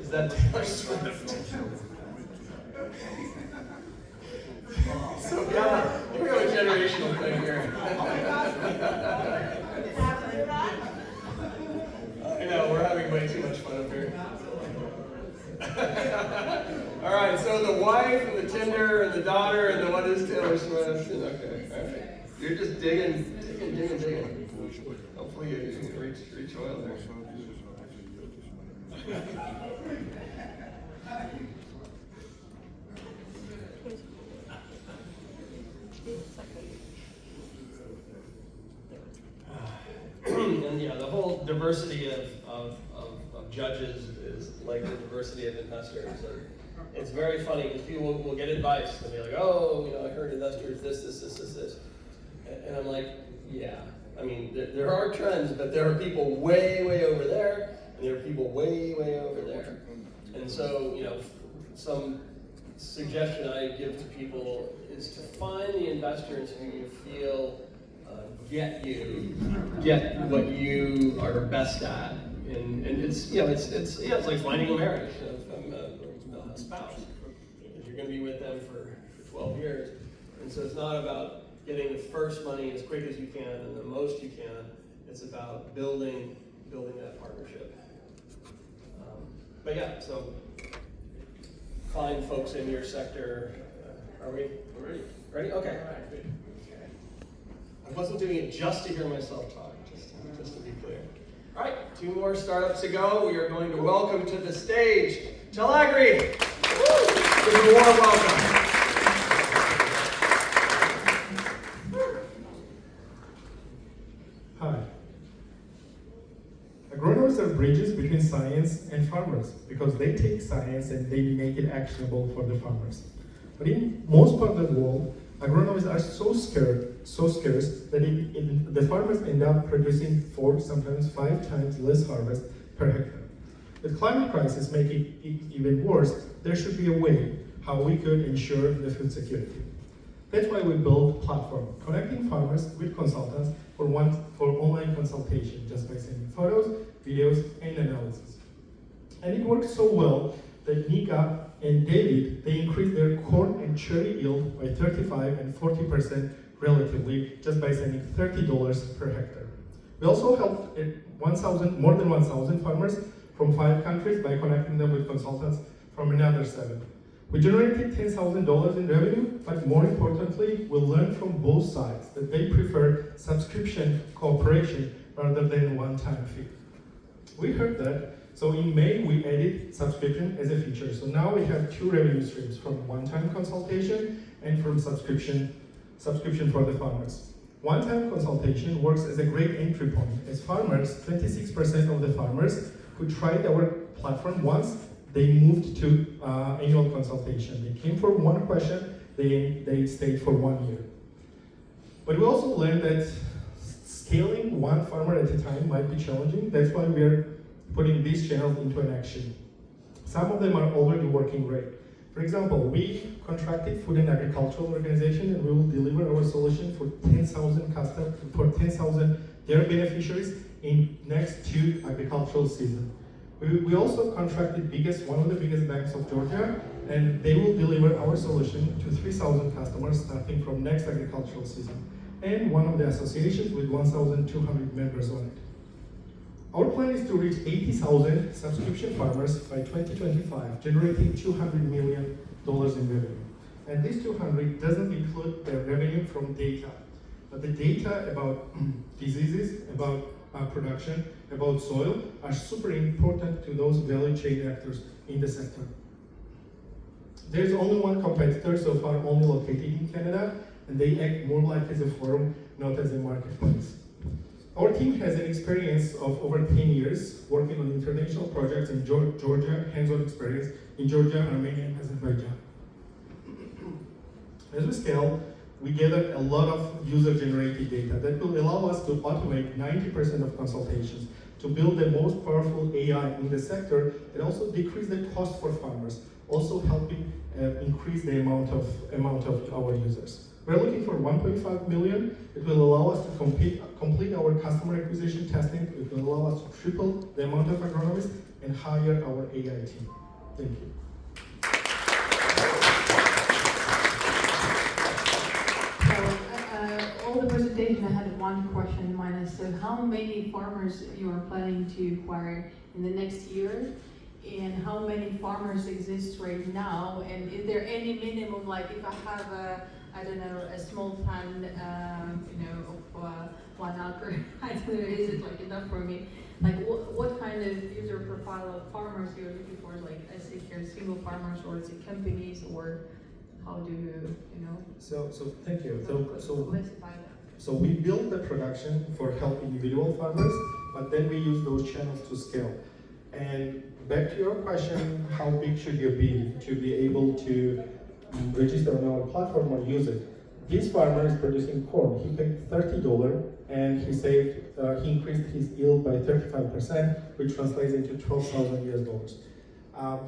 Is that too much Swift? So yeah, we have a generational thing here. I know, we're having way too much fun up here. All right, so the wife and the Tinder and the daughter and the what is Taylor Swift. And okay, all right. You're just digging. Hopefully you reach oil there. And yeah, the whole diversity of judges is like the diversity of investors. And it's very funny because people will get advice and be like, oh, you know, I heard investors this. And I'm like, yeah. I mean, there are trends, but there are people way over there, and there are people way over there. And so, you know, some suggestion I give to people is to find the investors who you feel get what you are best at, and it's it's like finding a marriage, a spouse, because you're going to be with them for 12 years, and so it's not about getting the first money as quick as you can and the most you can. It's about building that partnership. But yeah, so find folks in your sector. Are we ready? Ready? Okay. I wasn't doing it just to hear myself talk, just to be clear. All right, 2 more startups to go. We are going to welcome to the stage Telagri. Give them a warm welcome. Hi. Agronomists are bridges between science and farmers because they take science and they make it actionable for the farmers. But in most parts of the world, agronomists are so scarce that the farmers end up producing 4, sometimes 5 times less harvest per hectare. With climate crisis making it even worse, there should be a way how we could ensure the food security. That's why we built a platform connecting farmers with consultants for online consultation, just by sending photos, videos, and analysis. And it worked so well that Nika and David, they increased their corn and cherry yield by 35 and 40% relatively, just by sending $30 per hectare. We also helped more than 1,000 farmers from 5 countries by connecting them with consultants from another 7. We generated $10,000 in revenue, but more importantly, we learned from both sides that they prefer subscription cooperation rather than one-time fee. We heard that, so in May we added subscription as a feature. So now we have 2 revenue streams, from one-time consultation and from subscription for the farmers. One-time consultation works as a great entry point, as farmers, 26% of the farmers who tried our platform once, they moved to annual consultation. They came for 1 question, they stayed for 1 year. But we also learned that scaling 1 farmer at a time might be challenging. That's why we're putting these channels into an action. Some of them are already working great. For example, we contracted Food and Agricultural Organization, and we will deliver our solution for 10,000 customers, for 10,000 their beneficiaries in next 2 agricultural seasons. We also contracted one of the biggest banks of Georgia, and they will deliver our solution to 3,000 customers starting from next agricultural season, and one of the associations with 1,200 members on it. Our plan is to reach 80,000 subscription farmers by 2025, generating $200 million in revenue. And this 200 doesn't include the revenue from data, but the data about diseases, about production, about soil are super important to those value chain actors in the sector. There's only 1 competitor so far, only located in Canada, and they act more like as a forum, not as a marketplace. Our team has an experience of over 10 years working on international projects in Georgia, hands-on experience in Georgia, Armenia, and Azerbaijan. As we scale, we gather a lot of user-generated data that will allow us to automate 90% of consultations, to build the most powerful AI in the sector, and also decrease the cost for farmers, also helping increase the amount of our users. We're looking for 1.5 million. It will allow us to complete our customer acquisition testing. It will allow us to triple the amount of agronomists and hire our AI team. Thank you. All the presentation, I had one question in mind. So how many farmers you are planning to acquire in the next year? And how many farmers exist right now? And is there any minimum, like if I have I don't know, a small plan, of 1 acre, I don't know, is it like enough for me? Like what kind of user profile of farmers you're looking for? Like I say here, single farmers, or is it companies, or how do you, So thank you. classify that? So we build the production for help individual farmers, but then we use those channels to scale. And back to your question, how big should you be to be able to register on our platform or use it? This farmer is producing corn. He paid $30 and he increased his yield by 35%, which translates into $12,000 US.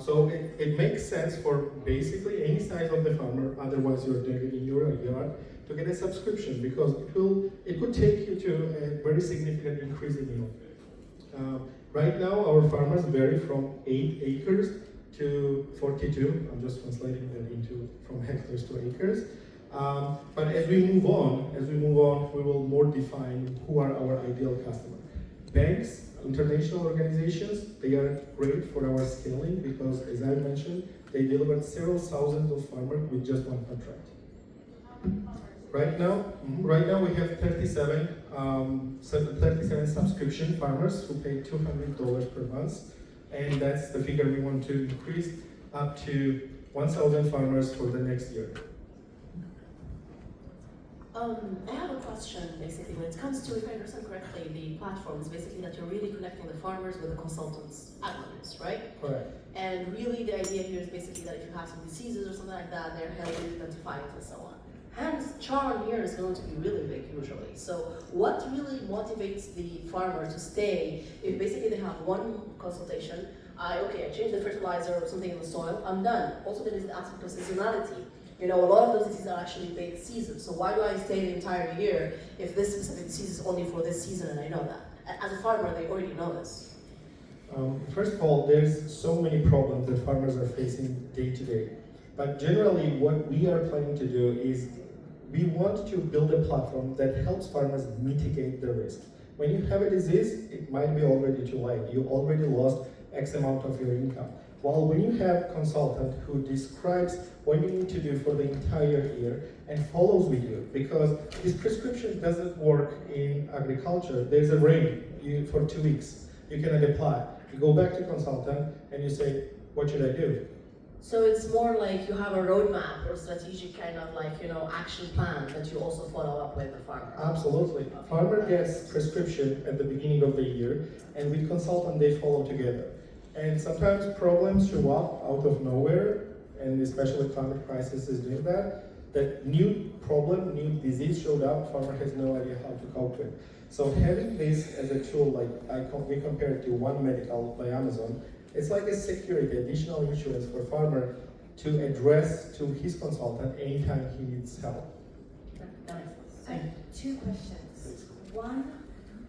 So it makes sense for basically any size of the farmer, otherwise you're doing it in your yard, to get a subscription, because it could take you to a very significant increase in yield. Right now, our farmers vary from 8 acres to 42. I'm just translating that from hectares to acres. But as we move on, we will more define who are our ideal customer. Banks, international organizations, they are great for our scaling because, as I mentioned, they delivered several thousands of farmers with just one contract. Right now we have 37 subscription farmers who pay $200 per month, and that's the figure we want to increase up to 1,000 farmers for the next year. I have a question, basically, when it comes to, if I understand correctly, the platforms, basically that you're really connecting the farmers with the consultants, agronomists, right? Correct. And really the idea here is basically that if you have some diseases or something like that, they're helping you identify it and so on. Hence, churn here is going to be really big usually. So what really motivates the farmer to stay if basically they have one consultation, I changed the fertilizer or something in the soil, I'm done. Also there is the aspect of seasonality. A lot of those diseases are actually based seasons. So why do I stay the entire year if this specific disease is only for this season and I know that? As a farmer, they already know this. First of all, there's so many problems that farmers are facing day to day. But generally, what we are planning to do is we want to build a platform that helps farmers mitigate the risk. When you have a disease, it might be already too late. You already lost X amount of your income. While when you have a consultant who describes what you need to do for the entire year and follows with you, because this prescription doesn't work in agriculture. There's a rain for 2 weeks. You cannot apply. You go back to consultant and you say, what should I do? So it's more like you have a roadmap or strategic kind of action plan that you also follow up with the farmer. Absolutely. Farmer gets prescription at the beginning of the year, and with consultant they follow together. And sometimes problems show up out of nowhere, and especially climate crisis is doing that. That new problem, new disease showed up, farmer has no idea how to cope with. So having this as a tool, we compare it to One Medical by Amazon, it's like a security, additional insurance for farmer to address to his consultant anytime he needs help. I have 2 questions. One,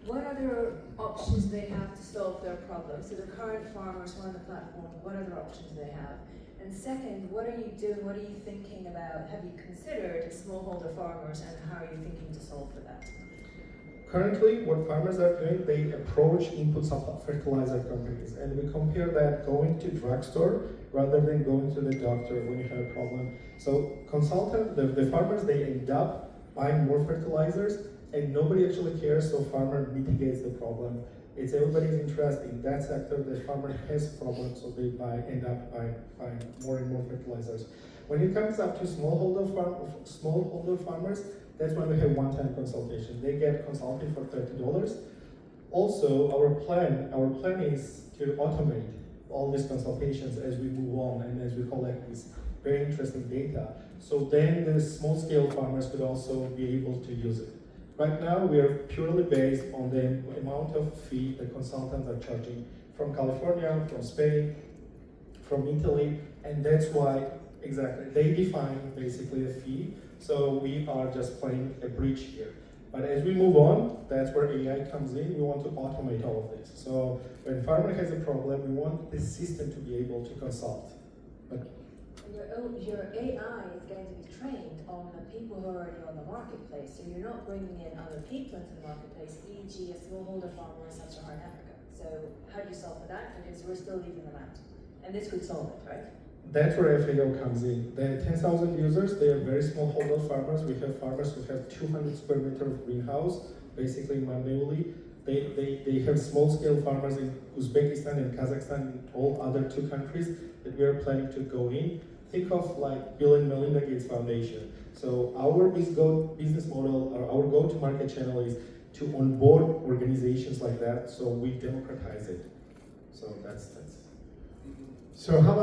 what other options they have to solve their problems? So the current farmers who are on the platform, what other options they have? And second, what are you doing, what are you thinking about, have you considered smallholder farmers and how are you thinking to solve for that? Currently, what farmers are doing, they approach input fertilizer companies, and we compare that going to drugstore rather than going to the doctor when you have a problem. So the farmers, they end up buying more fertilizers, and nobody actually cares, so farmer mitigates the problem. It's everybody's interest in that sector. The farmer has problems, so they end up buying more and more fertilizers. When it comes up to smallholder farmers, that's when we have one-time consultation. They get consulting for $30. Also, our plan is to automate all these consultations as we move on and as we collect this very interesting data. So then the small-scale farmers could also be able to use it. Right now, we are purely based on the amount of fee the consultants are charging from California, from Spain, from Italy, and that's why, exactly, they define basically a fee. So we are just playing a bridge here. But as we move on, that's where AI comes in. We want to automate all of this. So when farmer has a problem, we want the system to be able to consult. But Your AI is going to be trained on the people who are already on the marketplace, so you're not bringing in other people into the marketplace, e.g. a smallholder farmer in sub-Saharan Africa. So how do you solve for that? Because we're still leaving them out. And this could solve it, right? that's where FAO comes in. They have 10,000 users. They are very small holder farmers. We have farmers who have 200 square meter of greenhouse, basically manually. They have small-scale farmers in Uzbekistan and Kazakhstan and all other 2 countries that we are planning to go in. Think of like Bill and Melinda Gates Foundation. So our business model, or our go-to-market channel is to onboard organizations like that, so we democratize it. So that's. So how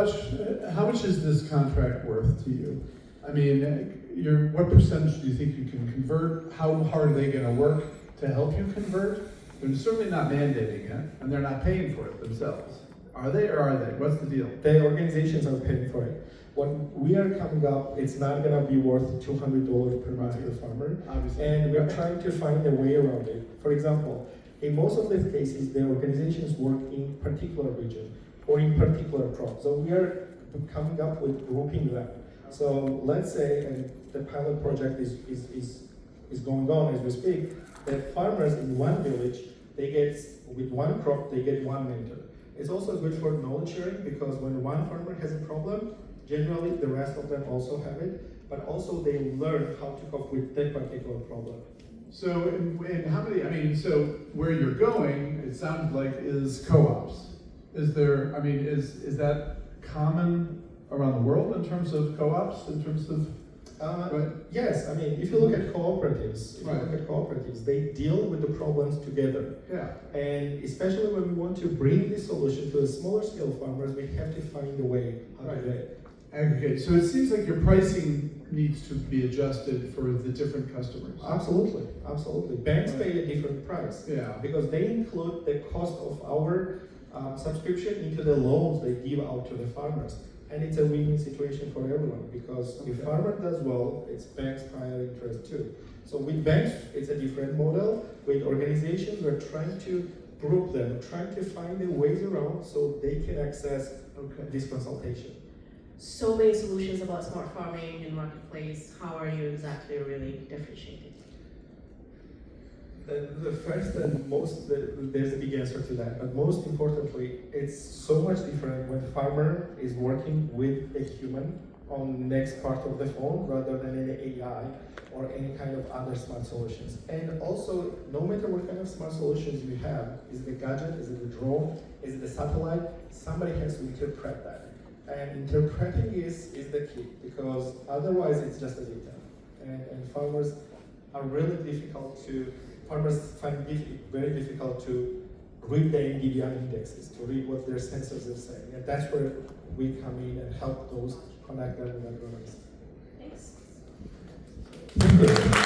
much is this contract worth to you? I mean, what percentage do you think you can convert? How hard are they going to work to help you convert? They're certainly not mandating it, and they're not paying for it themselves. Are they, or are they? What's the deal? The organizations are paying for it. When we are coming up, it's not going to be worth $200 per month to the farmer. Obviously. And we're trying to find a way around it. For example, in most of the cases, the organizations work in particular region or in particular crop. So we are coming up with grouping them. So let's say, and the pilot project is going on as we speak, that farmers in one village, they get, with one crop, they get one mentor. It's also good for knowledge sharing because when one farmer has a problem, generally the rest of them also have it, but also they learn how to cope with that particular problem. So, and how many, I mean, so where you're going, it sounds like, is co-ops. Is there, I mean, is that common around the world in terms of co-ops, in terms of? Right. Yes, I mean, if you look at cooperatives, Right. they deal with the problems together. Yeah. And especially when we want to bring this solution to the smaller scale farmers, we have to find a way how to do it. Aggregate. So it seems like your pricing needs to be adjusted for the different customers. Absolutely, absolutely. Banks pay a different price. Yeah. Because they include the cost of our subscription into the loans they give out to the farmers. And it's a win-win situation for everyone because if farmer does well, it's bank's higher interest too. So with banks, it's a different model. With organizations, we're trying to group them, trying to find the ways around so they can access this consultation. So many solutions about smart farming and marketplace. How are you exactly really differentiating? The first and there's a big answer to that, but most importantly, it's so much different when farmer is working with a human on next part of the phone rather than an AI or any kind of other smart solutions. And also, no matter what kind of smart solutions you have, is it a gadget, is it a drone, is it a satellite, somebody has to interpret that. And interpreting is the key, because otherwise it's just a data. And farmers are really farmers find it very difficult to read the NVIDIA indexes, to read what their sensors are saying. And that's where we come in and help those connect them with agronomists. Thanks. Thank you.